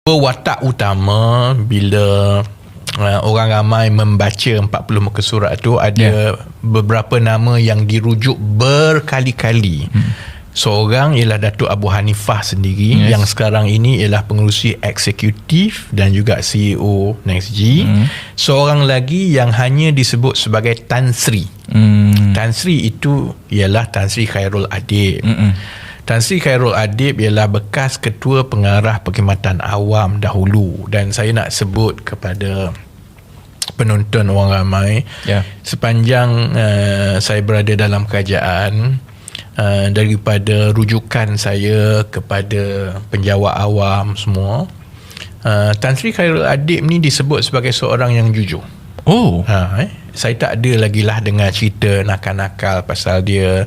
watak utama bila orang ramai membaca 40 muka surat tu, ada beberapa nama yang dirujuk berkali-kali. Seorang ialah Datuk Abu Hanifah sendiri, yang sekarang ini ialah pengerusi eksekutif dan juga CEO NextG. Seorang lagi yang hanya disebut sebagai Tan Sri. Tan Sri itu ialah Tan Sri Khairul Adib. Tan Sri Khairul Adib ialah bekas Ketua Pengarah Perkhidmatan Awam dahulu, dan saya nak sebut kepada penonton orang ramai, sepanjang saya berada dalam kerajaan, daripada rujukan saya kepada penjawat awam semua, Tan Sri Khairul Adib ni disebut sebagai seorang yang jujur. Saya tak ada lagi lah dengar cerita nakal-nakal pasal dia.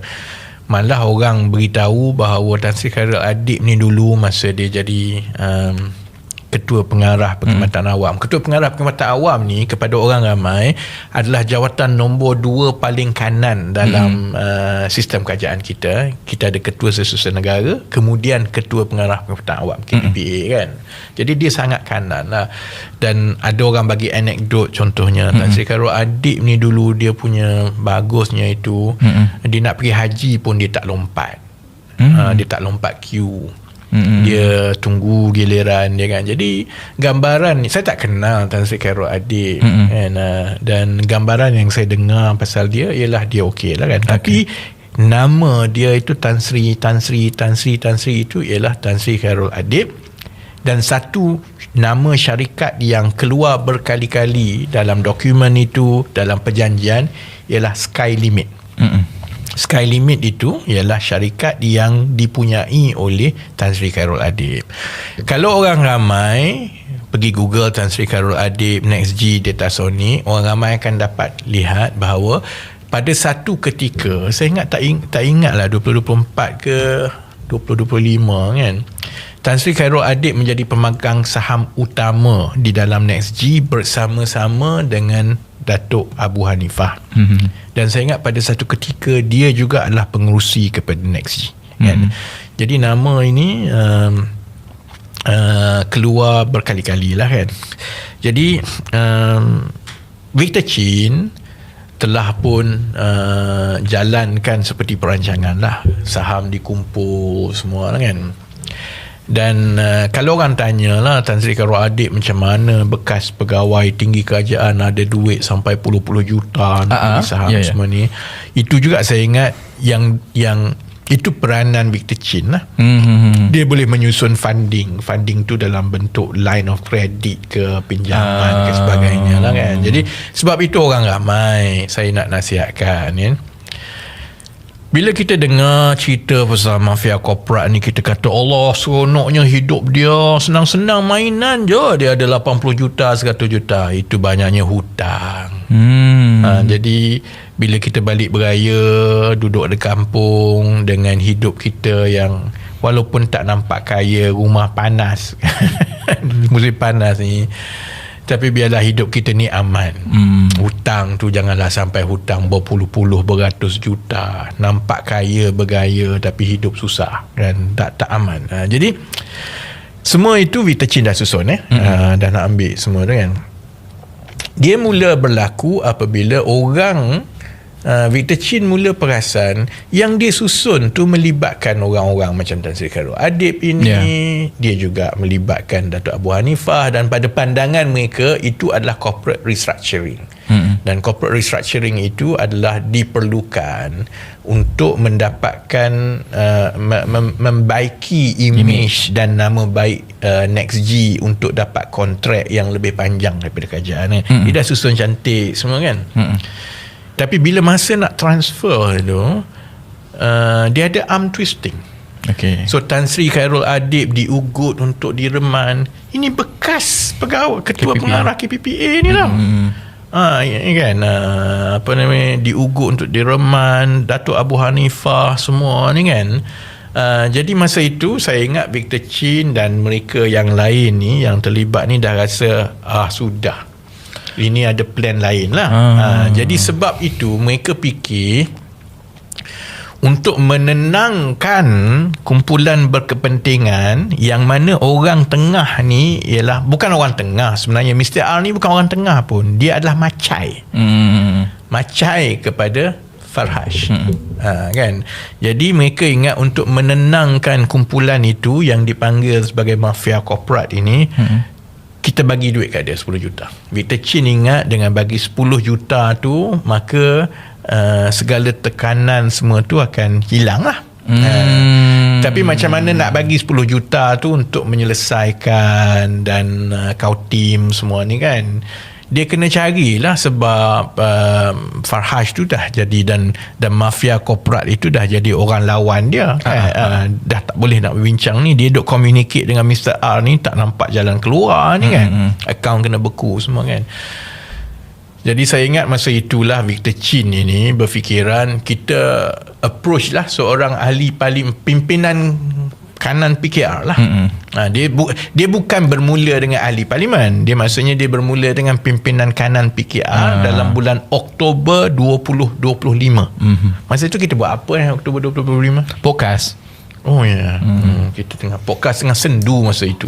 Malah orang beritahu bahawa Tan Sri Khairul Adib ni dulu masa dia jadi Ketua Pengarah Perkhidmatan Awam. Ketua Pengarah Perkhidmatan Awam ni kepada orang ramai adalah jawatan nombor 2 paling kanan dalam sistem kerajaan kita. Kita ada Ketua Sesasuan Negara, kemudian Ketua Pengarah Perkhidmatan Awam, KPPA kan. Jadi dia sangat kanan lah. Dan ada orang bagi anekdot, contohnya Tan Sri Khairul Adib ni dulu dia punya bagusnya itu, dia nak pergi haji pun dia tak lompat. Dia tak lompat queue. Dia tunggu giliran dia kan. Jadi gambaran ni, saya tak kenal Tan Sri Khairul Adib dan gambaran yang saya dengar pasal dia ialah dia okey lah kan. Tapi nama dia itu Tan Sri itu ialah Tan Sri Khairul Adib. Dan satu nama syarikat yang keluar berkali-kali dalam dokumen itu, dalam perjanjian, ialah Sky Limit. Sky Limit itu ialah syarikat yang dipunyai oleh Tan Sri Khairul Adib. Kalau orang ramai pergi Google Tan Sri Khairul Adib, NextG, Datasonic, orang ramai akan dapat lihat bahawa pada satu ketika, saya ingat tak ingat lah 2024 ke 2025 kan, Tan Sri Khairul Adib menjadi pemegang saham utama di dalam NextG bersama-sama dengan Datuk Abu Hanifah. Dan saya ingat pada satu ketika dia juga adalah pengerusi kepada NextG kan. Jadi nama ini keluar berkali-kali lah kan. Jadi Victor Chin telah pun jalankan seperti perancangan lah, saham dikumpul semua lah kan. Dan kalau orang tanya lah Tan Sri Khairul Adib macam mana bekas pegawai tinggi kerajaan ada duit sampai puluh-puluh juta di saham semua ni, itu juga saya ingat yang itu peranan Victor Chin lah. Dia boleh menyusun funding tu dalam bentuk line of credit ke pinjaman ke sebagainya lah kan. Jadi sebab itu orang ramai saya nak nasihatkan kan, bila kita dengar cerita pasal mafia korporat ni, kita kata Allah seronoknya hidup dia, senang-senang mainan je, dia ada 80 juta 100 juta, itu banyaknya hutang. Jadi bila kita balik beraya, duduk di kampung dengan hidup kita yang walaupun tak nampak kaya, rumah panas musim panas ni, tapi biarlah hidup kita ni aman. Hutang tu janganlah sampai hutang berpuluh-puluh beratus juta, nampak kaya bergaya tapi hidup susah kan, tak aman. Jadi semua itu Victor Chin dah susun dah nak ambil semua tu kan. Dia mula berlaku apabila orang Victor Chin mula perasan yang dia susun tu melibatkan orang-orang macam Tan Sri Khairul Adib ini, dia juga melibatkan Datuk Abu Hanifah, dan pada pandangan mereka itu adalah corporate restructuring. Dan corporate restructuring itu adalah diperlukan untuk mendapatkan membaiki image dan nama baik NextG untuk dapat kontrak yang lebih panjang daripada kerajaan. Dia dah susun cantik semua kan. Tapi bila masa nak transfer tu, dia ada arm twisting. So Tan Sri Khairul Adib diugut untuk direman. Ini bekas pegawai Ketua Pengarah KPPA ni lah. Kan, apa namanya, diugut untuk direman, Datuk Abu Hanifah semua ni kan. Jadi masa itu saya ingat Victor Chin dan mereka yang lain ni yang terlibat ni dah rasa sudah, ini ada plan lain lah. Jadi sebab itu mereka fikir untuk menenangkan kumpulan berkepentingan yang mana orang tengah ni ialah bukan orang tengah sebenarnya. Mr. R ni bukan orang tengah pun, dia adalah macai macai kepada Farhaj. Kan, jadi mereka ingat untuk menenangkan kumpulan itu yang dipanggil sebagai mafia korporat ini, kita bagi duit kat dia 10 juta. Victor Chin ingat dengan bagi 10 juta tu, maka segala tekanan semua tu akan hilang lah. Tapi macam mana nak bagi 10 juta tu untuk menyelesaikan dan Kautim semua ni kan, dia kena carilah, sebab Farhaj tu dah jadi dan mafia korporat itu dah jadi orang lawan dia kan. Dah tak boleh nak berbincang ni, dia duk communicate dengan Mr. R ni tak nampak jalan keluar ni kan. Akaun kena beku semua kan. Jadi saya ingat masa itulah Victor Chin ini berfikiran, kita approach lah seorang ahli pimpinan kanan PKR lah. Dia bukan bermula dengan ahli parlimen. Dia maksudnya dia bermula dengan pimpinan kanan PKR dalam bulan Oktober 2025. Masa itu kita buat apa Oktober 2025? Podcast. Oh ya. Kita tengah podcast, tengah sendu masa itu.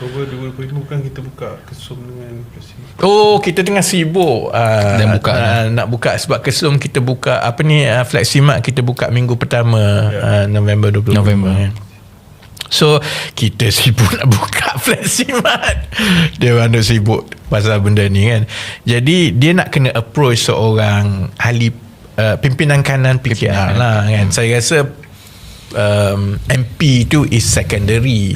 Oktober 2025 bukan kita buka kesum dengan Presiden. Oh, kita tengah sibuk Dan buka nak buka, sebab kesum kita buka apa ni, Fleximat kita buka minggu pertama November 2025. Kan. So kita sibuk nak buka Fleximat, dia mana sibuk pasal benda ni kan. Jadi dia nak kena approach seorang ahli pimpinan kanan PKR lah kan. Saya rasa MP tu is secondary.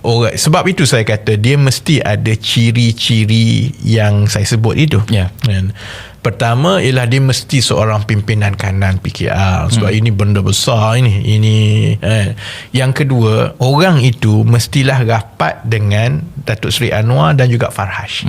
Orang, sebab itu saya kata dia mesti ada ciri-ciri yang saya sebut itu. Dan pertama ialah dia mesti seorang pimpinan kanan PKR, sebab ini benda besar ini. Yang kedua, orang itu mestilah rapat dengan Datuk Seri Anwar dan juga Farhaj.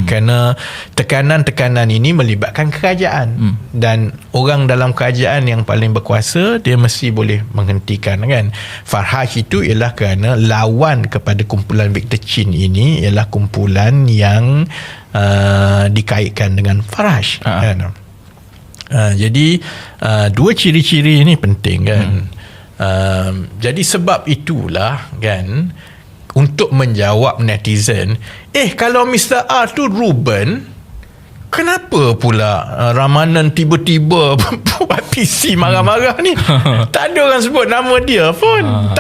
Kerana tekanan-tekanan ini melibatkan kerajaan, dan orang dalam kerajaan yang paling berkuasa dia mesti boleh menghentikan kan. Farhaj itu ialah kerana lawan kepada kumpulan Victor Chin ini ialah kumpulan yang dikaitkan dengan Farhaj kan? Jadi dua ciri-ciri ini penting kan. Jadi sebab itulah kan, untuk menjawab netizen, kalau Mr. R tu Ruben, kenapa pula Ramanan tiba-tiba buat PC marah-marah ni? Tak ada orang sebut nama dia pun.